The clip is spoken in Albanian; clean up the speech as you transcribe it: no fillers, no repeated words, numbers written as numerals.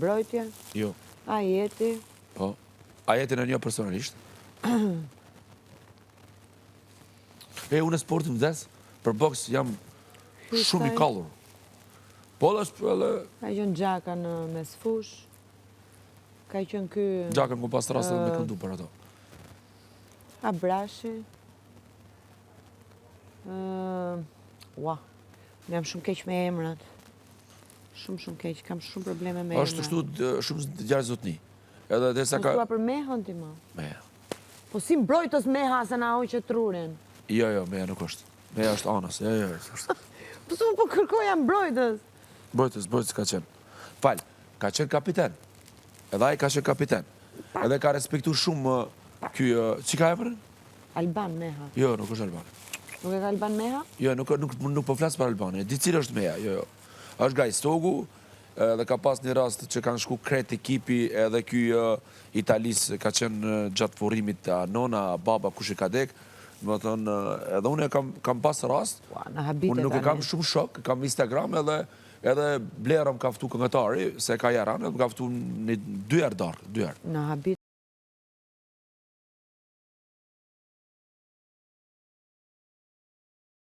mbrojtje? Jo. Ajeti? Po. Ajetin e një personalisht. Unë e sportin vdes, për boks jam shumë i kallur. Po edhe... Ka qënë Gjaka në mesfush? Ka qënë ky... Gjaka më pas rast edhe me këndu për ato. Abrashi? Ua, në jam shumë keq me emrat. Shumë keq, kam shumë probleme me emrat. Është shtu shumë gjarë zotni. Edhe dhe sa ka... Në për Mehën ti ma? Meja. Po si mbrojtës Meha se na hoqë trurin? Jo, Meja nuk është. Meja është anës. Jo, është. Po su po kërkoja mbrojtës? Brojtës ka qenë. Falë, ka qenë kapiten. Edhe ai ka qenë kapiten. Edhe ka respektu shumë kjo... Që ka e përën? Alban Meha. Jo, nuk është Alban. Nuk e ka Alban Meha? Jo, nuk po flasë për Alban. Di cilë është Meja, jo. Është Gaj Stogu, edhe ka pas një rast që kanë shku kret ekipi, edhe kjo Italis ka qenë gjatë forimit nona, baba, kush e ka dek. Më thënë, edhe unë kam pas rast, unë nuk e kam shumë shok, kam Instagram edhe blerëm ka ftu këngëtari, se ka jaran, edhe më ka ftu një 2 herë darkë, 2 herë. Në habit.